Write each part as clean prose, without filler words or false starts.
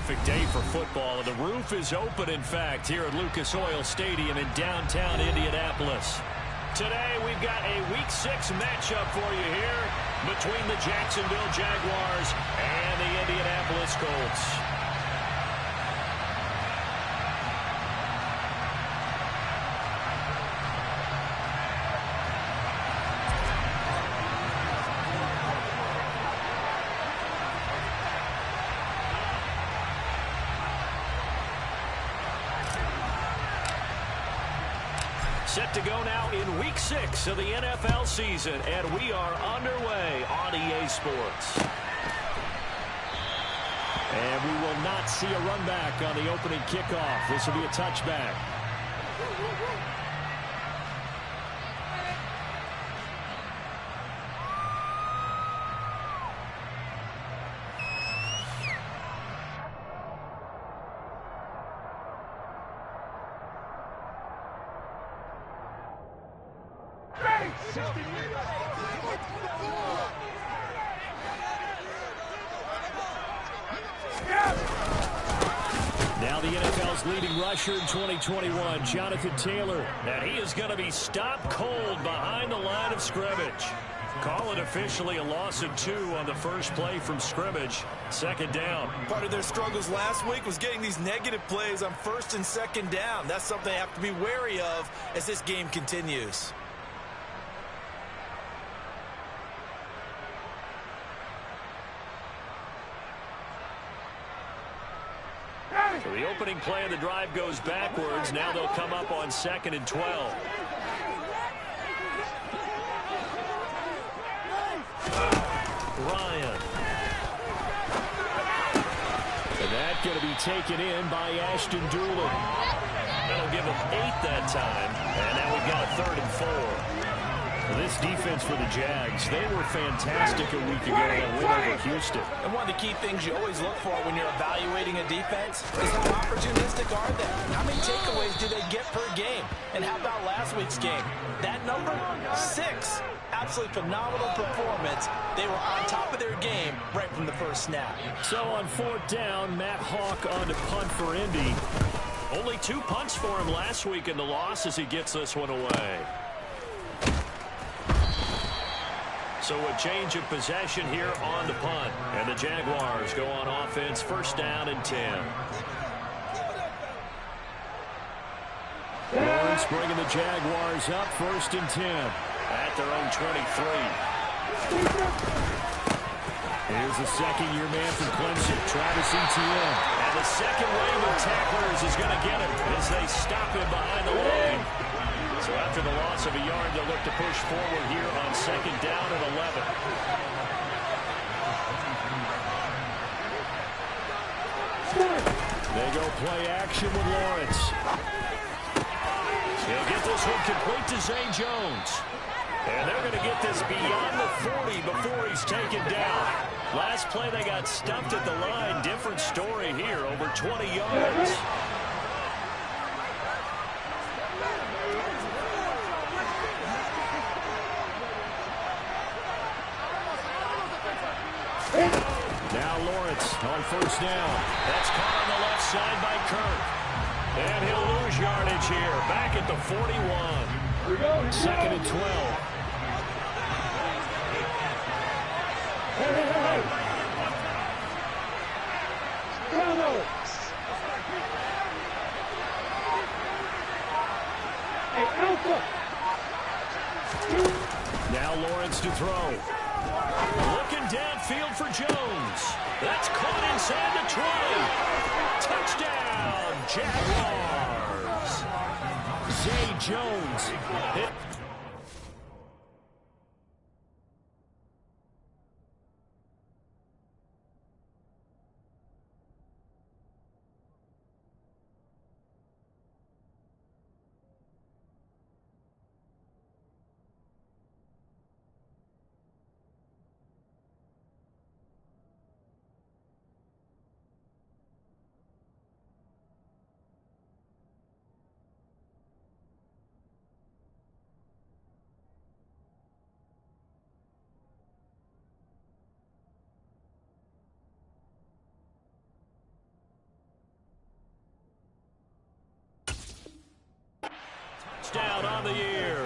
perfect day for football. The roof is open, in fact, here at Lucas Oil Stadium in downtown Indianapolis. Today, we've got a Week 6 matchup for you here between the Jacksonville Jaguars and the Indianapolis Colts. Set to go now in Week 6 of the NFL season, and we are underway on EA Sports. And we will not see a run back on the opening kickoff. This will be a touchback. Now the NFL's leading rusher in 2021, Jonathan Taylor. And he is going to be stopped cold behind the line of scrimmage. Call it officially a loss of 2 on the first play from scrimmage. Second down. Part of their struggles last week was getting these negative plays on first and second down. That's something they have to be wary of as this game continues. So the opening play of the drive goes backwards. Now they'll come up on 2nd and 12. Ryan. And that's going to be taken in by Ashton Doolin. That'll give him 8 that time. And now we've got a 3rd and 4. This defense for the Jags, they were fantastic a week ago in a win over Houston. And one of the key things you always look for when you're evaluating a defense is how opportunistic are they? How many takeaways do they get per game? And how about last week's game? That number, 6. Absolutely phenomenal performance. They were on top of their game right from the first snap. So on 4th down, Matt Hawk on to punt for Indy. Only 2 punts for him last week in the loss as he gets this one away. So a change of possession here on the punt. And the Jaguars go on offense, 1st down and 10. Lawrence bringing the Jaguars up, 1st and 10 at their own 23. Here's the second-year man from Clemson, Travis Etienne. And the second wave of tacklers is going to get him as they stop him behind the line. So after the loss of a yard, they'll look to push forward here on 2nd down and 11. They go play action with Lawrence. He'll get this one complete to Zay Jones. And they're going to get this beyond the 40 before he's taken down. Last play, they got stumped at the line. Different story here, over 20 yards. Now Lawrence on 1st down. That's caught on the left side by Kirk. And he'll lose yardage here. Back at the 41. 2nd and 12. Now Lawrence to throw. Looking downfield for Jones. That's caught inside the 20. Touchdown, Jaguars. Zay Jones. touchdown on the year.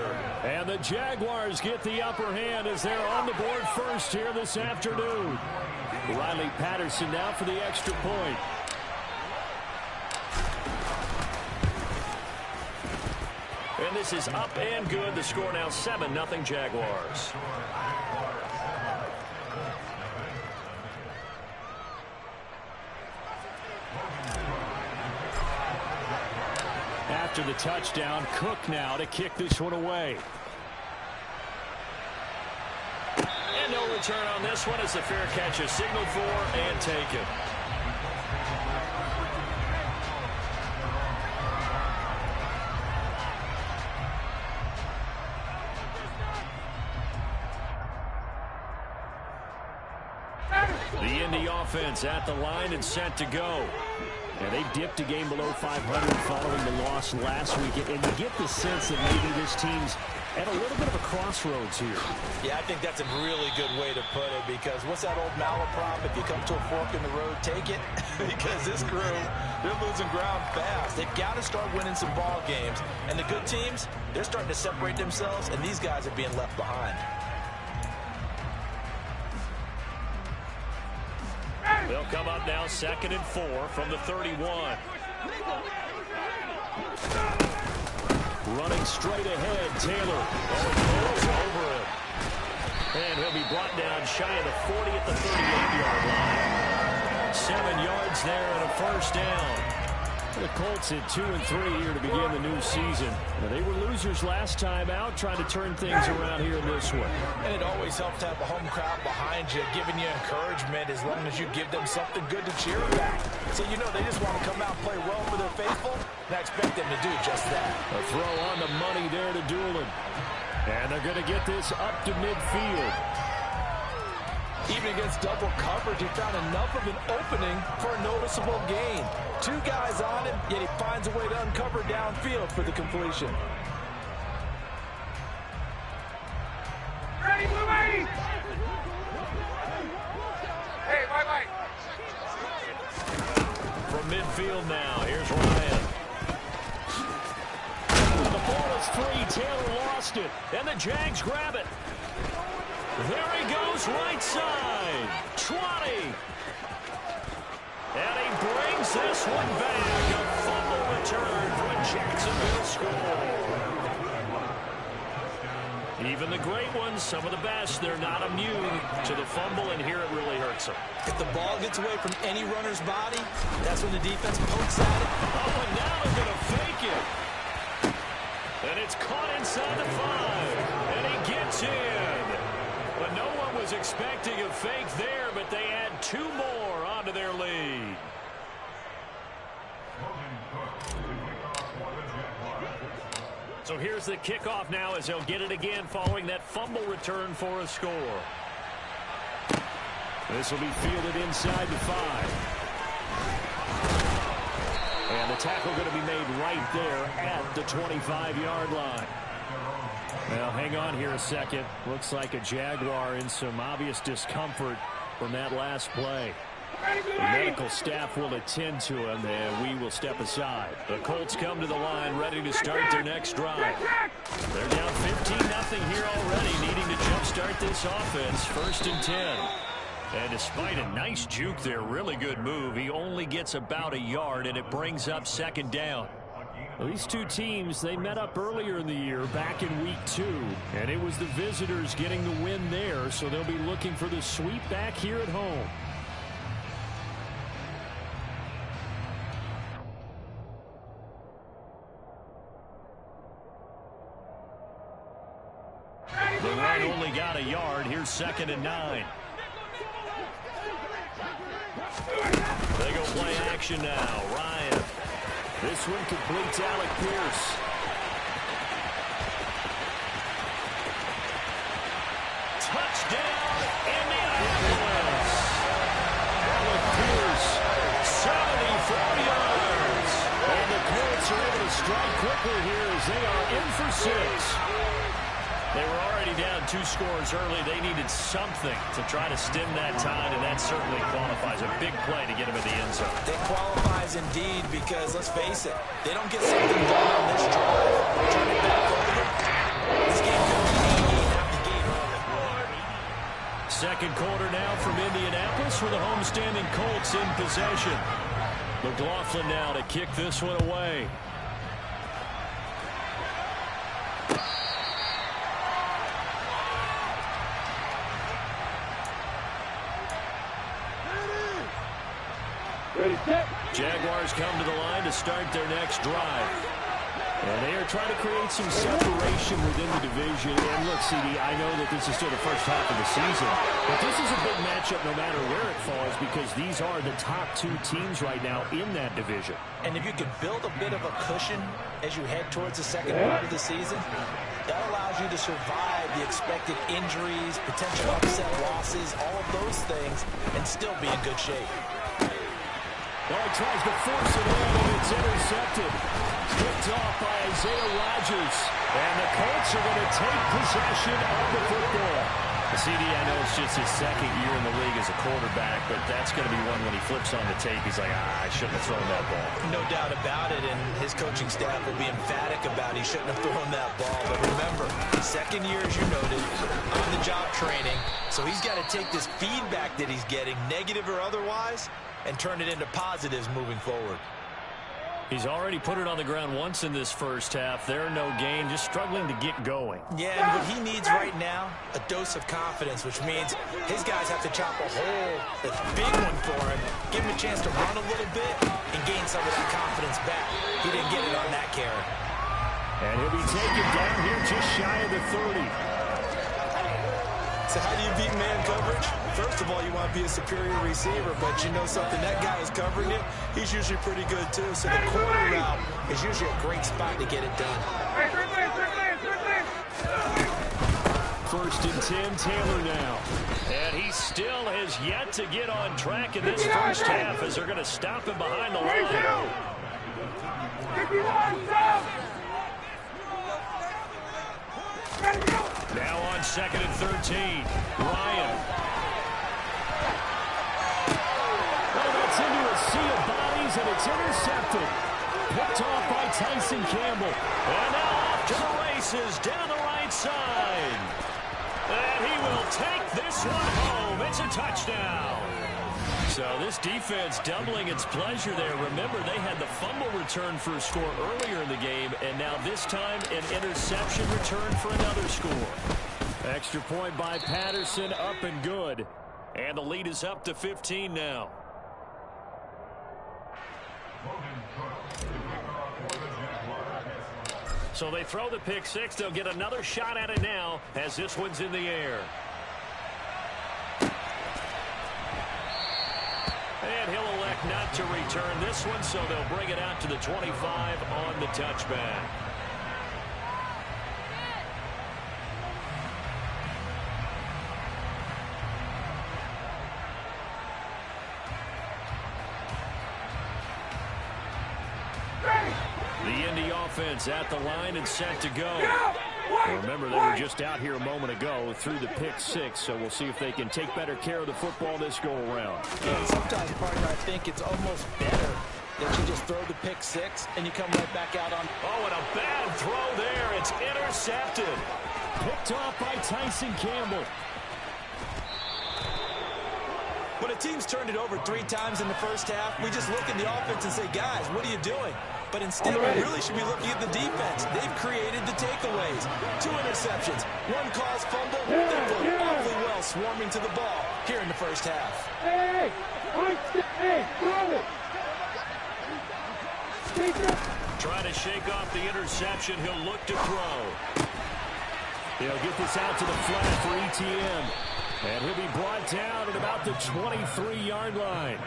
And the Jaguars get the upper hand as they're on the board first here this afternoon. Riley Patterson now for the extra point. And this is up and good. The score now 7-0 Jaguars. After the touchdown, Cook now to kick this one away. And no return on this one as the fair catch is signaled for and taken. The Indy offense at the line and set to go. And they dipped a game below 500 following the loss last week. And you get the sense that maybe this team's at a little bit of a crossroads here. Yeah, I think that's a really good way to put it, because what's that old malaprop? If you come to a fork in the road, take it. Because this crew, they're losing ground fast. They've got to start winning some ball games. And the good teams, they're starting to separate themselves, and these guys are being left behind. They'll come up now 2nd and 4 from the 31. Running straight ahead, Taylor. Oh, it goes over it. And he'll be brought down shy of the 40 at the 38-yard line. 7 yards there and a first down. The Colts at 2-3 here to begin the new season. Now, they were losers last time out, trying to turn things around here in this one. And it always helps to have a home crowd behind you, giving you encouragement as long as you give them something good to cheer about. So you know they just want to come out and play well for their faithful, and I expect them to do just that. A throw on the money there to Doolin. And they're going to get this up to midfield. Even against double coverage, he found enough of an opening for a noticeable gain. 2 guys on him, yet he finds a way to uncover downfield for the completion. Ready, Blue Bay! Hey, bye-bye. From midfield now, here's Ryan. The ball is free. Taylor lost it. And the Jags grab it. There he goes, right side. 20. And he brings this one back. A fumble return for a Jacksonville score. Even the great ones, some of the best, they're not immune to the fumble, and here it really hurts them. If the ball gets away from any runner's body, that's when the defense pokes at it. Oh, and now they're going to fake it. And it's caught inside the 5. And he gets in. But no one was expecting a fake there, but they add 2 more onto their lead. So here's the kickoff now as they'll get it again following that fumble return for a score. This will be fielded inside the 5. And the tackle going to be made right there at the 25-yard line. Well, hang on here a second. Looks like a Jaguar in some obvious discomfort from that last play. The medical staff will attend to him, and we will step aside. The Colts come to the line, ready to start their next drive. They're down 15-0 here already, needing to jumpstart this offense. 1st and 10. And despite a nice juke there, really good move, he only gets about a yard, and it brings up 2nd down. Well, these 2 teams, they met up earlier in the year, back in week 2, and it was the visitors getting the win there, so they'll be looking for the sweep back here at home. The run only got a yard. Here's 2nd and 9. They go play action now. Ryan. This one completes Alec Pierce. Touchdown, Indianapolis. Alec Pierce, 74 yards. And the Colts are able to strike quickly here as they are in for 6. They were already down 2 scores early. They needed something to try to stem that tide, and that certainly qualifies. A big play to get them in the end zone. It qualifies indeed because, let's face it, they don't get something done on this drive. Turn it back over. This game could be a game out the gate early. Second quarter now from Indianapolis with the homestanding Colts in possession. McLaughlin now to kick this one away. Jaguars come to the line to start their next drive. And they are trying to create some separation within the division. And look, CD, I know that this is still the first half of the season, but this is a big matchup no matter where it falls because these are the top 2 teams right now in that division. And if you can build a bit of a cushion as you head towards the second part of the season, that allows you to survive the expected injuries, potential upset losses, all of those things, and still be in good shape. Well, he tries to force it in, and it's intercepted. Picked off by Isaiah Rodgers. And the Colts are going to take possession of the football. CD, I know it's just his second year in the league as a quarterback, but that's going to be one when he flips on the tape. He's like, I shouldn't have thrown that ball. No doubt about it, and his coaching staff will be emphatic about he shouldn't have thrown that ball. But remember, second year, as you noted, on-the-job training. So he's got to take this feedback that he's getting, negative or otherwise, and turn it into positives moving forward. He's already put it on the ground once in this first half. There, no gain, just struggling to get going. Yeah, and what he needs right now, a dose of confidence, which means his guys have to chop a hole, a big one for him, give him a chance to run a little bit, and gain some of that confidence back. He didn't get it on that carry. And he'll be taken down here just shy of the 30. So how do you beat man coverage? First of all, you want to be a superior receiver, but you know something, that guy is covering it. He's usually pretty good too. So the corner route is usually a great spot to get it done. First and 10, Taylor now. And he still has yet to get on track in this first half as they're going to stop him behind the line. Now on second and 13, Ryan. Oh, that's into a sea of bodies, and it's intercepted. Picked off by Tyson Campbell. And now off to the races down the right side. And he will take this one home. It's a touchdown. So this defense doubling its pleasure there. Remember, they had the fumble return for a score earlier in the game, and now this time an interception return for another score. Extra point by Patterson, up and good. And the lead is up to 15 now. So they throw the pick six. They'll get another shot at it now as this one's in the air. And he'll elect not to return this one, so they'll bring it out to the 25 on the touchback. The Indy offense at the line and set to go. Remember, they were just out here a moment ago through the pick six, so we'll see if they can take better care of the football this go-around. Yeah, sometimes, partner, I think it's almost better that you just throw the pick six and you come right back out on. Oh, and a bad throw there. It's intercepted. Picked off by Tyson Campbell. When a team's turned it over 3 times in the first half, we just look at the offense and say, guys, what are you doing? But instead, we really should be looking at the defense. They've created the takeaways. 2 interceptions, 1 caused fumble. They played awfully well swarming to the ball here in the first half. Hey, throw it. Trying to shake off the interception. He'll look to throw. He'll get this out to the flat for ETN. And he'll be brought down at about the 23-yard line.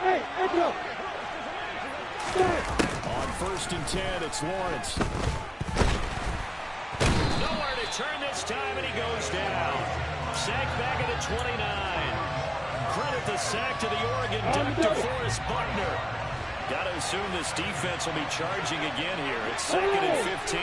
Hey, Echo! On first and 10, it's Lawrence. Nowhere to turn this time, and he goes down. Sacked back at the 29. credit the sack to the Oregon duck to Forrest Buckner. Got to assume this defense will be charging again here. It's 2nd and 15.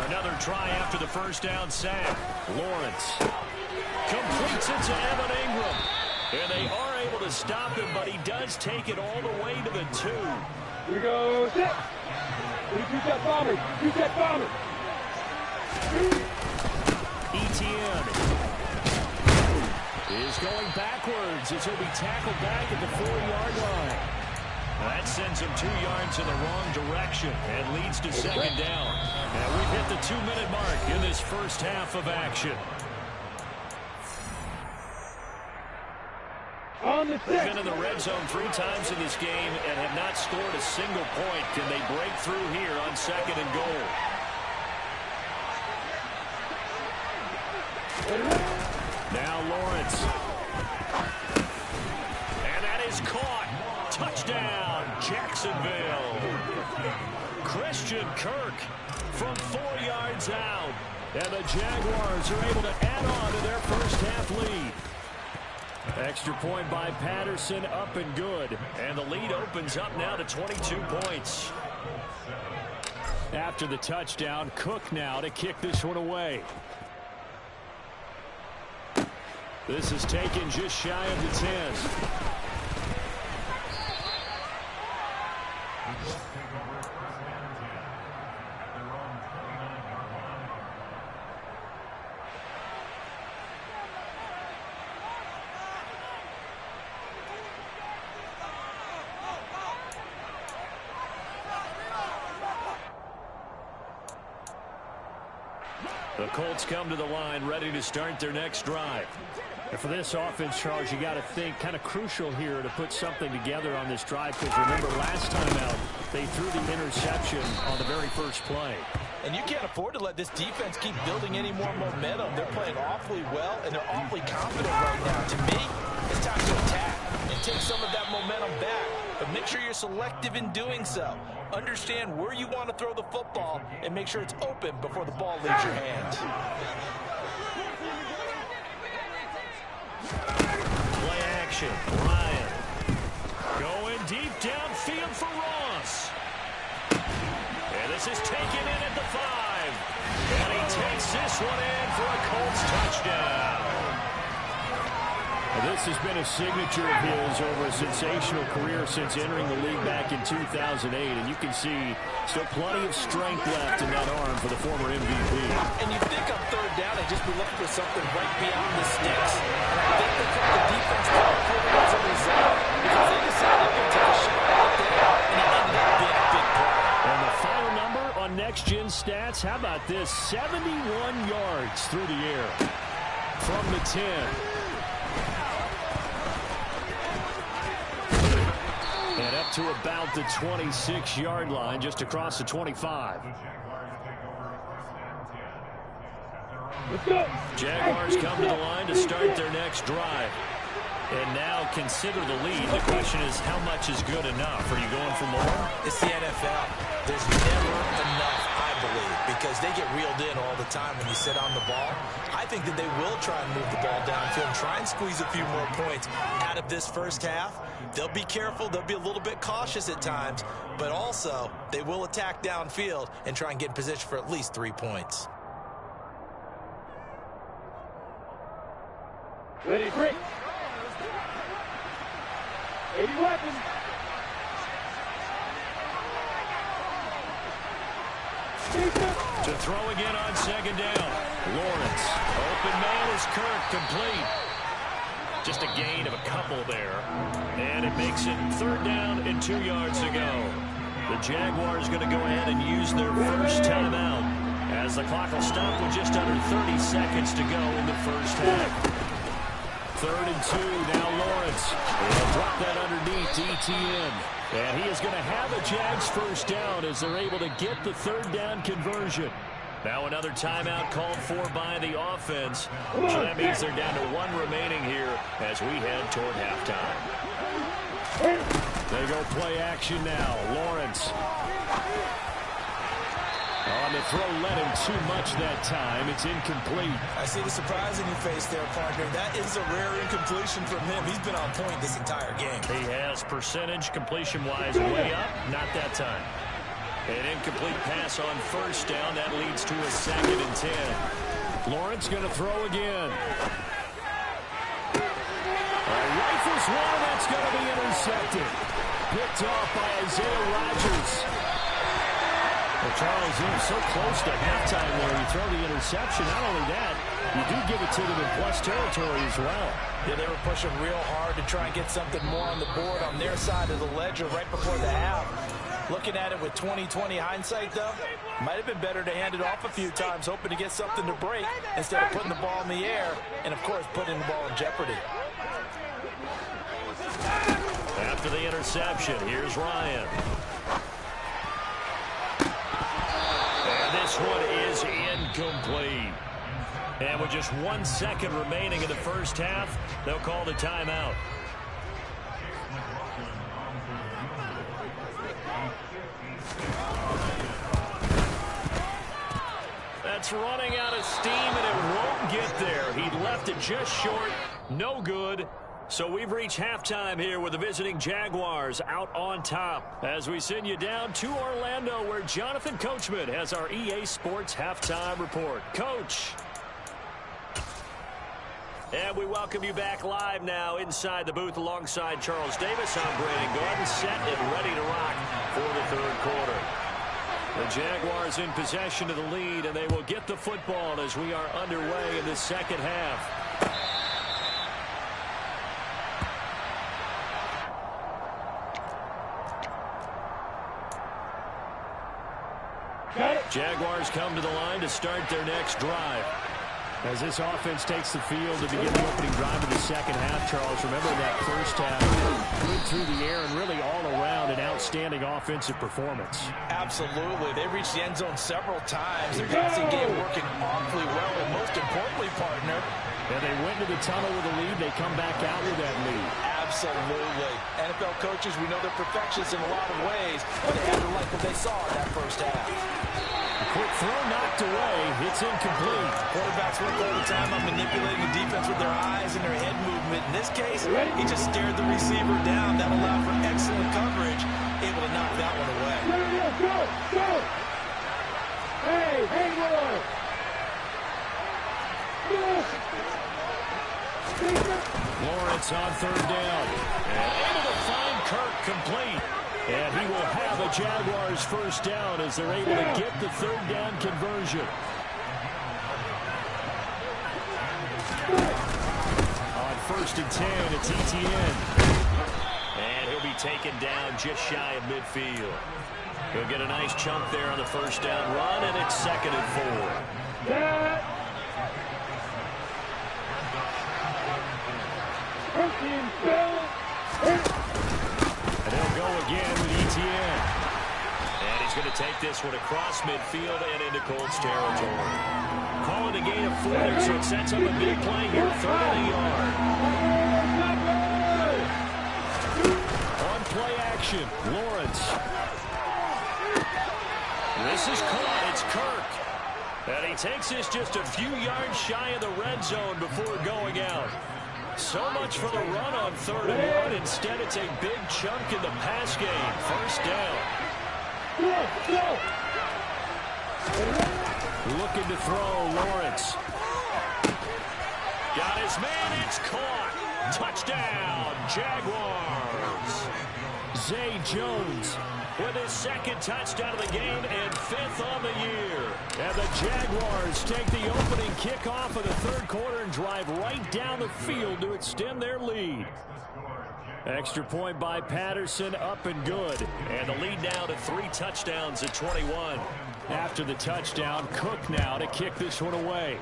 Another try after the first down sack. Lawrence completes it to Evan Ingram. And they are able to stop him, but he does take it all the way to the 2. Here we go. Set. Use that bomber. Use that bomber. Etienne is going backwards as he'll be tackled back at the 4-yard line. That sends him 2 yards in the wrong direction and leads to 2nd down. And we've hit the 2-minute mark in this first half of action. They've been in the red zone 3 times in this game and have not scored a single point. Can they break through here on 2nd and goal? Now Lawrence. And that is caught. Touchdown, Jacksonville. Christian Kirk from 4 yards out. And the Jaguars are able to add on to their first half lead. Extra point by Patterson, up and good. And the lead opens up now to 22 points. After the touchdown, Cook now to kick this one away. This is taken just shy of the 10. The Colts come to the line ready to start their next drive. And for this offense, Charles, you got to think kind of crucial here to put something together on this drive, because remember last time out they threw the interception on the very first play. And you can't afford to let this defense keep building any more momentum. They're playing awfully well, and they're awfully confident right now. To me, it's time to attack and take some of that momentum back. But make sure you're selective in doing so. Understand where you want to throw the football and make sure it's open before the ball leaves your hands. Play action. Ryan going deep downfield for Ross. And this is taken in at the 5. And he takes this one in for a Colts touchdown. This has been a signature of his over a sensational career since entering the league back in 2008. And you can see still plenty of strength left in that arm for the former MVP. And you think on 3rd down, they just be looking for something right beyond the sticks. And I think they kept the defense calculated as a result, because they decided to take a shot right there, and it ended up being a big play. And the final number on Next Gen Stats, how about this? 71 yards through the air from the 10. And up to about the 26-yard line, just across the 25. Let's go. Jaguars come to the line to start their next drive. And now consider the lead. The question is, how much is good enough? Are you going for more? It's the NFL. There's never enough, I believe, because they get reeled in all the time when you sit on the ball. I think that they will try and move the ball downfield and try and squeeze a few more points out of this first half. They'll be careful. They'll be a little bit cautious at times, but also they will attack downfield and try and get in position for at least 3 points. Ready, break. 80 weapons. To throw again on 2nd down. Lawrence. Open man is Kirk, complete. Just a gain of a couple there. And it makes it 3rd down and 2 yards to go. The Jaguars going to go ahead and use their first timeout, as the clock will stop with just under 30 seconds to go in the first half. 3rd and 2, now Lawrence. They'll drop that underneath to Etienne. And he is going to have a Jags first down as they're able to get the 3rd down conversion. Now another timeout called for by the offense. So that means they're down to 1 remaining here as we head toward halftime. They go play action now. Lawrence On the throw, led him too much that time. It's incomplete. I see the surprise in your face there, partner. That is a rare incompletion from him. He's been on point this entire game. He has percentage completion-wise way up. Not that time. An incomplete pass on first down. That leads to a 2nd and 10. Lawrence going to throw again. Rifles one. That's going to be intercepted. Picked off by Isaiah Rodgers. Well, Charles, you're so close to halftime there. You throw the interception. Not only that, you do give it to them in plus territory as well. Yeah, they were pushing real hard to try and get something more on the board on their side of the ledger right before the half. Looking at it with 20/20 hindsight, though, might have been better to hand it off a few times, hoping to get something to break instead of putting the ball in the air and, of course, putting the ball in jeopardy. After the interception, here's Ryan. This one is incomplete. And with just 1 second remaining in the first half, they'll call the timeout. That's running out of steam, and it won't get there. He left it just short. No good. So we've reached halftime here with the visiting Jaguars out on top as we send you down to Orlando where Jonathan Coachman has our EA Sports halftime report. Coach. And we welcome you back live now inside the booth alongside Charles Davis. I'm Brandon Gordon, set and ready to rock for the third quarter. The Jaguars in possession of the lead, and they will get the football as we are underway in the second half. Jaguars come to the line to start their next drive. As this offense takes the field to begin the opening drive of the second half, Charles, remember that first half, good through the air and really all around an outstanding offensive performance. Absolutely. They reached the end zone several times. Their passing game working awfully well, and most importantly, partner, and they went into the tunnel with a lead. They come back out with that lead. Absolutely. NFL coaches, we know they're perfectionists in a lot of ways, but they had to like what they saw in that first half. Quick throw knocked away. It's incomplete. Quarterbacks work all the time on manipulating the defense with their eyes and their head movement. In this case, he just stared the receiver down. That allowed for excellent coverage, able to knock that one away. Go! Hey, boy! Lawrence on third down. And able to find Kirk complete. And he will have a Jaguars first down as they're able to get the third down conversion. On 1st and 10, it's ETN. And he'll be taken down just shy of midfield. He'll get a nice chunk there on the first down run, and it's 2nd and 4. And he'll go again with ETN. And he's going to take this one across midfield and into Colts territory. Calling a gain of 4 there, so it sets up a big play here, 3rd and a yard. On play action, Lawrence. This is caught. It's Kirk. And he takes this just a few yards shy of the red zone before going out. So much for the run on 3rd and 1. Instead, it's a big chunk in the pass game. First down. Looking to throw, Lawrence. Got his man. It's caught. Touchdown, Jaguars. Zay Jones with his 2nd touchdown of the game and 5th on the year. And the Jaguars take the opening kickoff of the 3rd quarter and drive right down the field to extend their lead. Extra point by Patterson, up and good. And the lead now to 3 touchdowns at 21. After the touchdown, Cook now to kick this one away.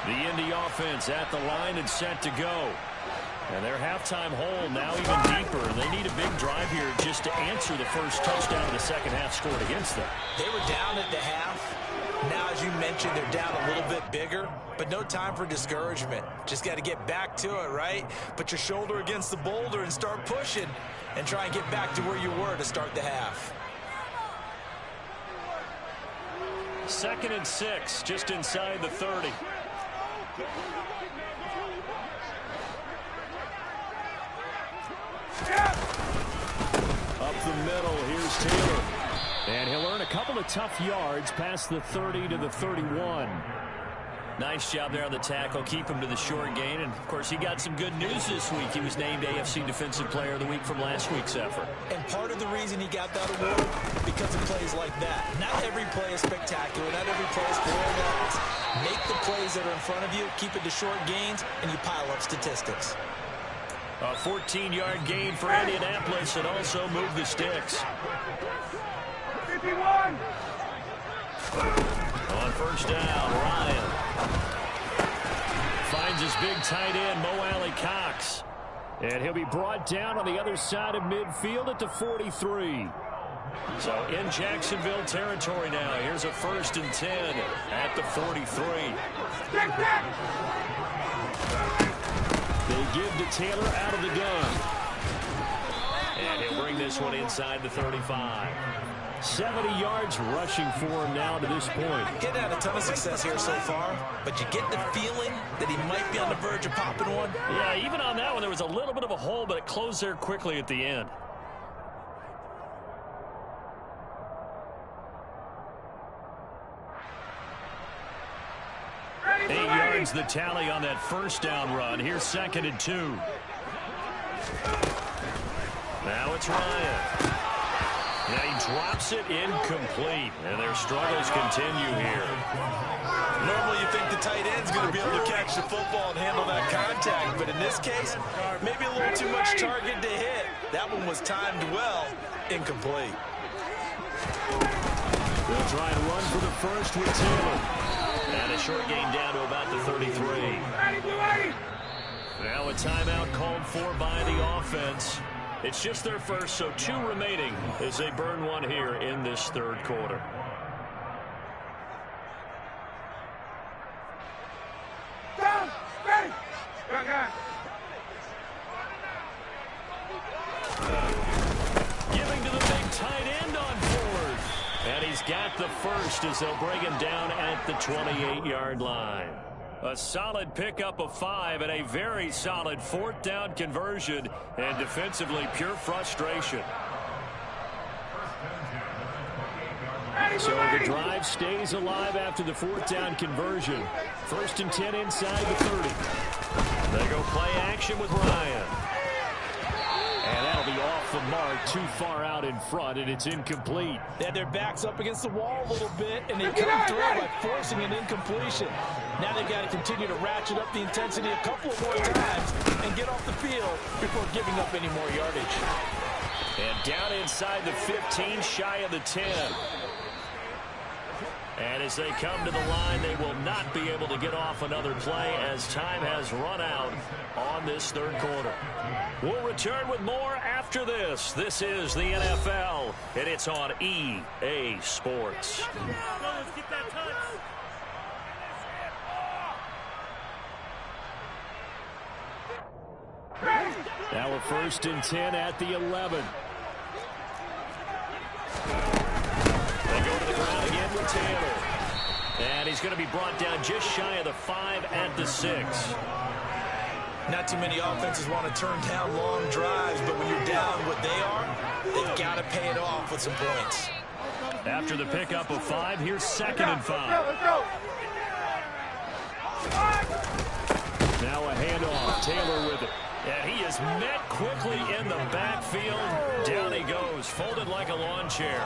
The Indy offense at the line and set to go. And their halftime hole now even deeper. And they need a big drive here just to answer the first touchdown of the second half scored against them. They were down at the half. Now, as you mentioned, they're down a little bit bigger, but no time for discouragement. Just got to get back to it, right? Put your shoulder against the boulder and start pushing and try and get back to where you were to start the half. 2nd and 6, just inside the 30. Up the middle, here's Taylor. And he'll earn a couple of tough yards past the 30 to the 31. Nice job there on the tackle. Keep him to the short gain. And, of course, he got some good news this week. He was named AFC Defensive Player of the Week from last week's effort. And part of the reason he got that award, because of plays like that. Not every play is spectacular. Not every play is scoring yards. Make the plays that are in front of you, keep it to short gains, and you pile up statistics. A 14-yard gain for Indianapolis, and also move the sticks. 51. On first down, Ryan finds his big tight end, Mo Alley Cox. And he'll be brought down on the other side of midfield at the 43. So in Jacksonville territory now. Here's a 1st and 10 at the 43. They give to Taylor out of the gun. And he'll bring this one inside the 35. 70 yards rushing for him now to this point. Getting had a ton of success here so far, but you get the feeling that he might be on the verge of popping one. Yeah, even on that one, there was a little bit of a hole, but it closed there quickly at the end. Ready, 8 yards the tally on that first down run. Here's 2nd and 2. Now it's Ryan. Now he drops it incomplete, and their struggles continue here. Normally you think the tight end's going to be able to catch the football and handle that contact, but in this case, maybe a little too much target to hit. That one was timed well, incomplete. They'll try and run for the first with Taylor. And a short gain down to about the 33. Now a timeout called for by the offense. It's just their first, so 2 remaining as they burn one here in this 3rd quarter. Down, ready. Giving to the big tight end on 4th. And he's got the first as they'll bring him down at the 28-yard line. A solid pickup of 5 and a very solid 4th down conversion, and defensively pure frustration. So the drive stays alive after the 4th down conversion. 1st and 10 inside the 30. They go play action with Ryan. And that'll be off the mark, too far out in front, and it's incomplete. They had their backs up against the wall a little bit, and they come through by forcing an incompletion. Now they've got to continue to ratchet up the intensity a couple of more times and get off the field before giving up any more yardage. And down inside the 15, shy of the 10. And as they come to the line, they will not be able to get off another play as time has run out on this 3rd quarter. We'll return with more after this. This is the NFL, and it's on EA Sports. Let's get that touch. Now a 1st and 10 at the 11. They go to the ground again with Taylor. And he's going to be brought down just shy of the 5 at the 6. Not too many offenses want to turn down long drives, but when you're down what they are, they've got to pay it off with some points. After the pickup of 5, here's 2nd and 5. Let's go. Now a handoff. Taylor with it. And he is met quickly in the backfield. Down he goes, folded like a lawn chair.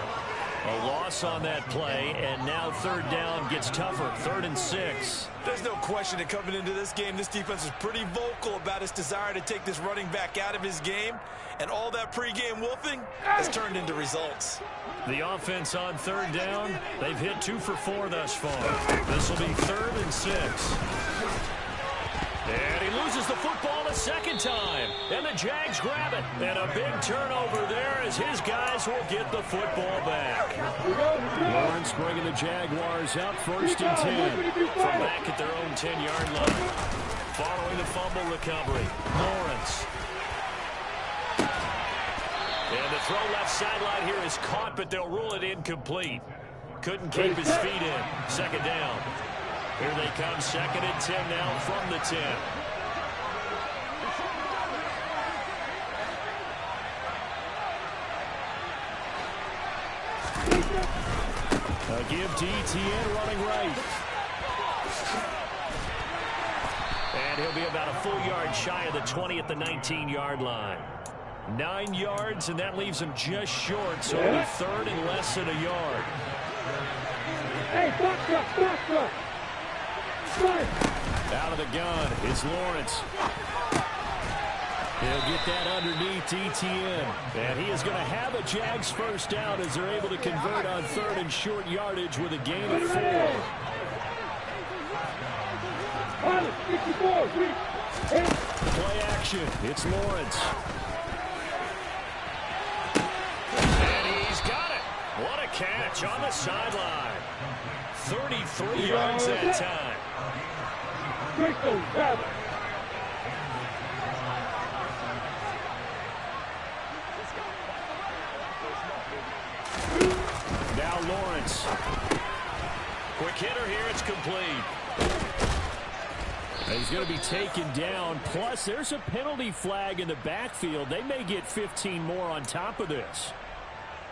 A loss on that play, and now 3rd down gets tougher. 3rd and 6. There's no question that coming into this game, this defense is pretty vocal about its desire to take this running back out of his game, and all that pregame wolfing has turned into results. The offense on 3rd down, they've hit 2 for 4 thus far. This will be 3rd and 6. And he loses the football a second time. And the Jags grab it. And a big turnover there as his guys will get the football back. Lawrence bringing the Jaguars up 1st and 10 from back at their own 10-yard line. Following the fumble recovery, Lawrence. And the throw left sideline here is caught, but they'll rule it incomplete. Couldn't keep his feet in. 2nd down. Here they come, 2nd and 10 now from the 10. A give to ETN running right. And he'll be about a full yard shy of the 20 at the 19-yard line. 9 yards, and that leaves him just short, so it'll be 3rd and less than a yard. Hey, back. Out of the gun, it's Lawrence. He'll get that underneath ETN. And he is going to have a Jags 1st down as they're able to convert on 3rd and short yardage with a gain of 4. Play action, it's Lawrence. And he's got it. What a catch on the sideline. 33 yards that time. Now Lawrence. Quick hitter here, it's complete. And he's going to be taken down. Plus, there's a penalty flag in the backfield. They may get 15 more on top of this.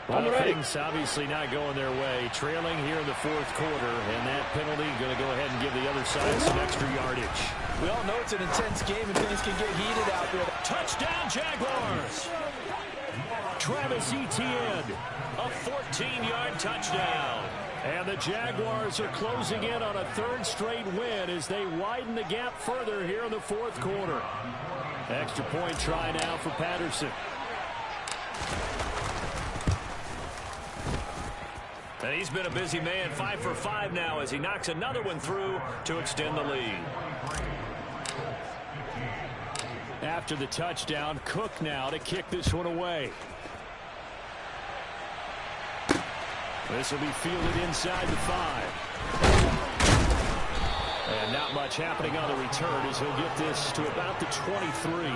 Well, things obviously not going their way. Trailing here in the 4th quarter, and that penalty going to go ahead and give the other side some extra yardage. We all know it's an intense game and things can get heated out there. Touchdown, Jaguars! Travis Etienne, a 14-yard touchdown. And the Jaguars are closing in on a 3rd straight win as they widen the gap further here in the 4th quarter. Extra point try now for Patterson. And he's been a busy man, 5 for 5 now as he knocks another one through to extend the lead. After the touchdown, Cook now to kick this one away. This will be fielded inside the 5. And not much happening on the return as he'll get this to about the 23.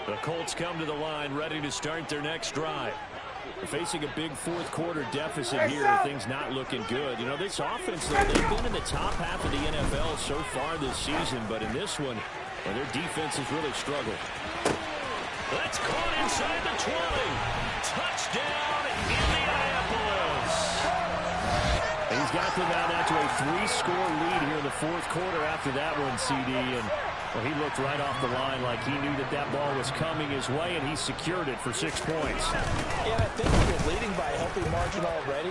The Colts come to the line ready to start their next drive. They're facing a big 4th quarter deficit here. Things not looking good. You know, this offense, though, they've been in the top half of the NFL so far this season, but in this one, well, their defense has really struggled. That's caught inside the 20. Touchdown, Indianapolis. He's got them out to a 3-score lead here in the 4th quarter after that one, CD, and well, he looked right off the line like he knew that that ball was coming his way, and he secured it for 6 points. Yeah, I think when you're leading by a healthy margin already,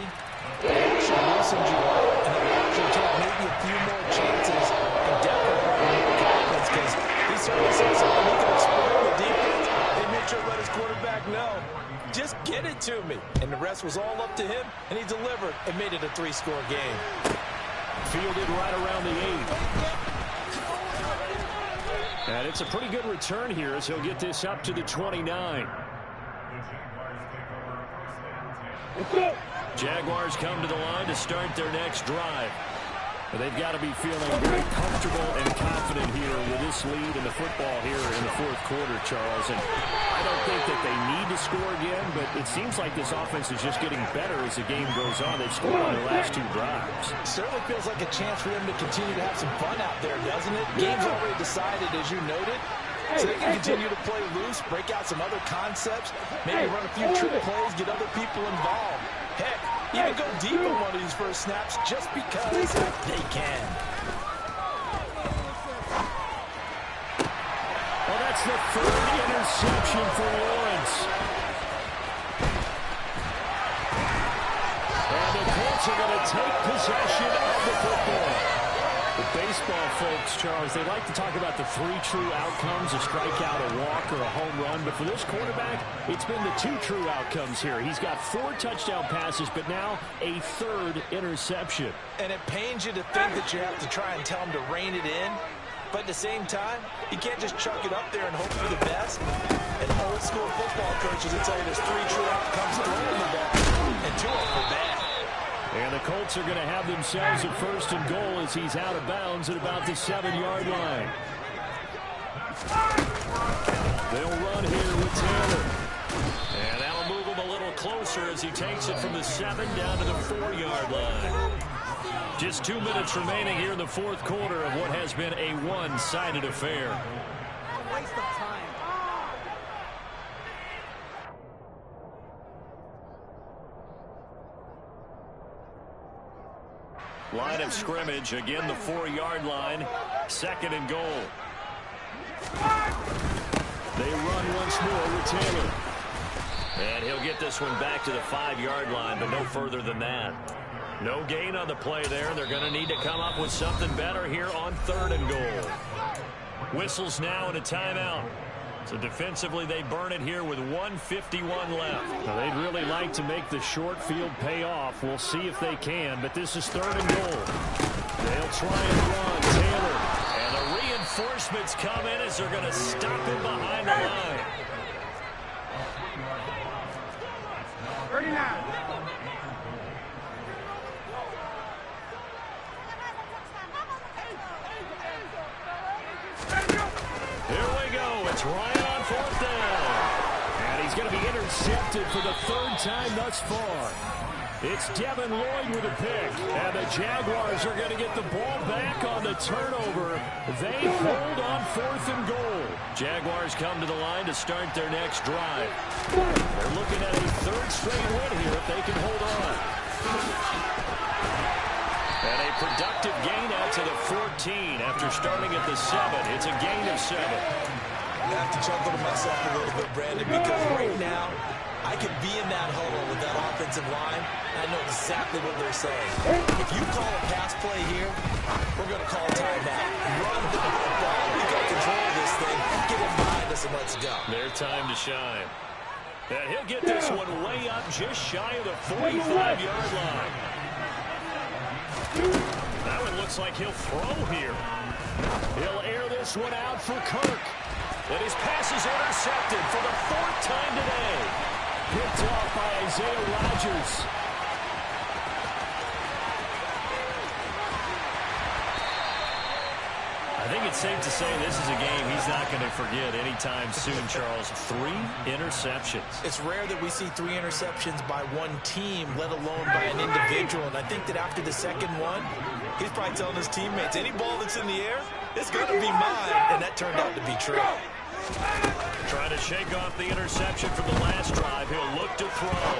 it should loosen you up, and it allows you to take maybe a few more chances and definitely more confidence, because he certainly said something he can exploit the defense. They made sure to let his quarterback know, just get it to me. And the rest was all up to him, and he delivered and made it a 3-score game. Fielded right around the 8. And it's a pretty good return here as he'll get this up to the 29. Jaguars come to the line to start their next drive. But they've got to be feeling very comfortable and confident here with this lead in the football here in the 4th quarter, Charles. And I don't think that they need to score again, but it seems like this offense is just getting better as the game goes on. They've scored on their last 2 drives. It certainly feels like a chance for them to continue to have some fun out there, doesn't it? Game's already decided, as you noted. So they can continue to play loose, break out some other concepts, maybe run a few trick plays, get other people involved. Heck, even go deep on one of these first snaps just because they can. Well, that's the 3rd interception for Lawrence. And the Colts are going to take possession of the football. The baseball folks, Charles, they like to talk about the 3 true outcomes, a strikeout, a walk, or a home run. But for this quarterback, it's been the 2 true outcomes here. He's got 4 touchdown passes, but now a 3rd interception. And it pains you to think that you have to try and tell him to rein it in. But at the same time, you can't just chuck it up there and hope for the best. And old school football coaches will tell you there's 3 true outcomes throwing the ball and 2 of them bad. And the Colts are going to have themselves a 1st and goal as he's out of bounds at about the 7-yard line. They'll run here with Taylor. And that'll move him a little closer as he takes it from the 7 down to the 4-yard line. Just 2 minutes remaining here in the 4th quarter of what has been a one-sided affair. A waste of time. Line of scrimmage, again the 4-yard line, 2nd and goal. They run once more with Taylor. And he'll get this one back to the 5-yard line, but no further than that. No gain on the play there. They're going to need to come up with something better here on 3rd and goal. Whistles now and a timeout. So defensively, they burn it here with 1:51 left. Now, they'd really like to make the short field pay off. We'll see if they can, but this is 3rd and goal. They'll try and run Taylor. And the reinforcements come in as they're going to stop him behind the line. 39. Here we go. It's Ryan on 4th down. And he's going to be intercepted for the 3rd time thus far. It's Devin Lloyd with a pick. And the Jaguars are going to get the ball back on the turnover. They hold on 4th and goal. Jaguars come to the line to start their next drive. They're looking at a 3rd straight win here if they can hold on. And a productive gain out to the 14 after starting at the 7. It's a gain of 7. I have to chuckle to myself a little bit, Brandon, because right now I could be in that huddle with that offensive line, and I know exactly what they're saying. If you call a pass play here, we're going to call a timeout. Run the football. We got control of this thing. Get it behind us and let's go. Their time to shine. And he'll get this one way up just shy of the 45-yard line. That one looks like he'll throw here. He'll air this one out for Kirk. And his pass is intercepted for the 4th time today. Picked off by Isaiah Rodgers. I think it's safe to say this is a game he's not going to forget anytime soon, Charles. 3 interceptions. It's rare that we see 3 interceptions by one team, let alone by an individual. And I think that after the 2nd one, he's probably telling his teammates, any ball that's in the air, it's going to be mine. And that turned out to be true. Trying to shake off the interception from the last drive. He'll look to throw.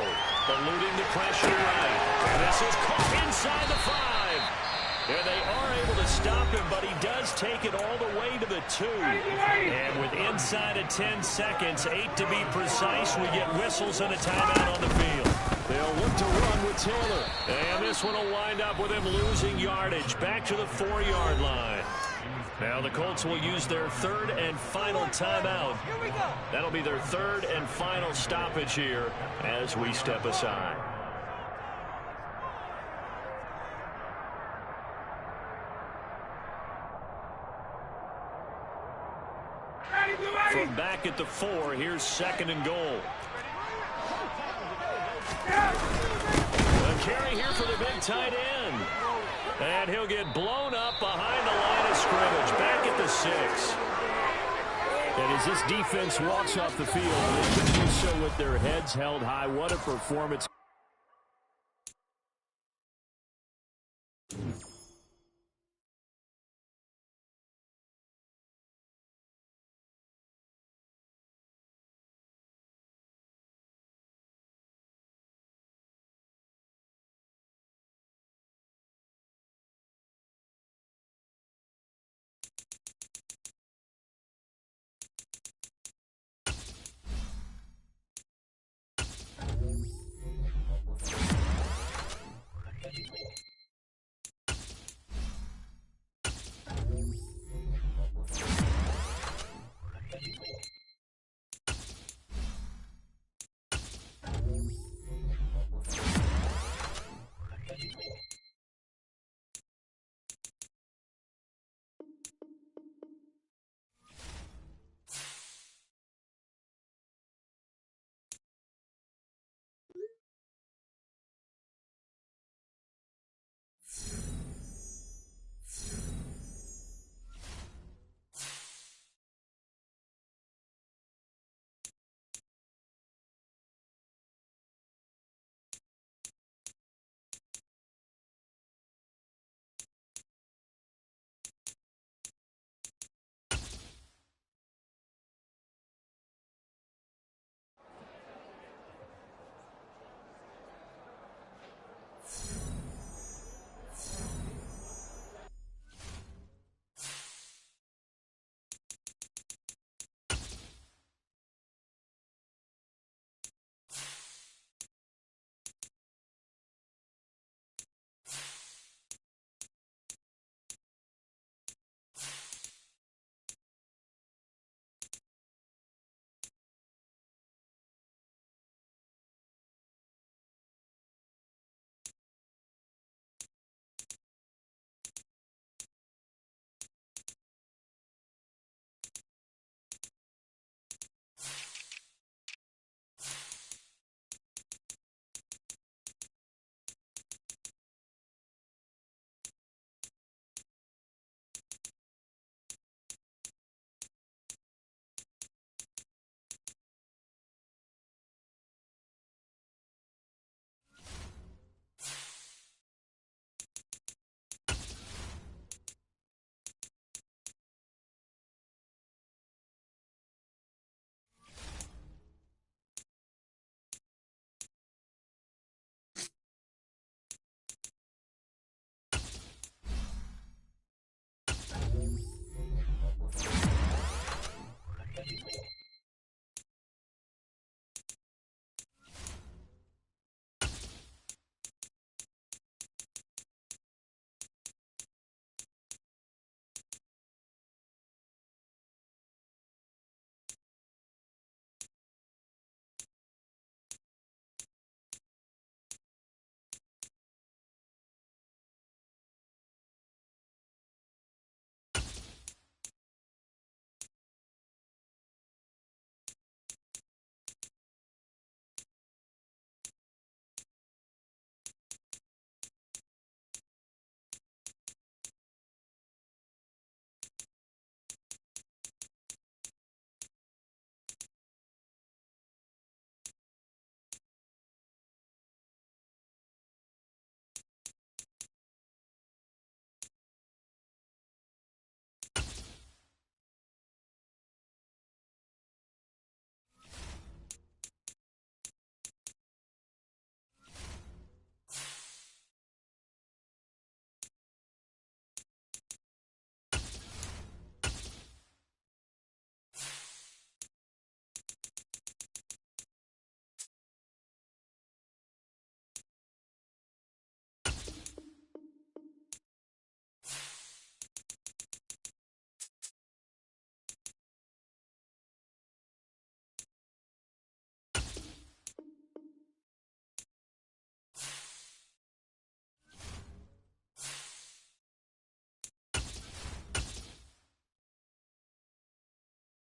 Eluding the pressure right. And this is caught inside the 5. And they are able to stop him, but he does take it all the way to the 2. And with inside of 10 seconds, 8 to be precise, we get whistles and a timeout on the field. They'll look to run with Taylor. And this one will wind up with him losing yardage back to the 4-yard line. Now the Colts will use their 3rd and final timeout. That'll be their 3rd and final stoppage here as we step aside. From back at the 4, here's 2nd and goal. A carry here for the big tight end. And he'll get blown up behind the line of scrimmage, back at the 6. And as this defense walks off the field, they can do so with their heads held high. What a performance.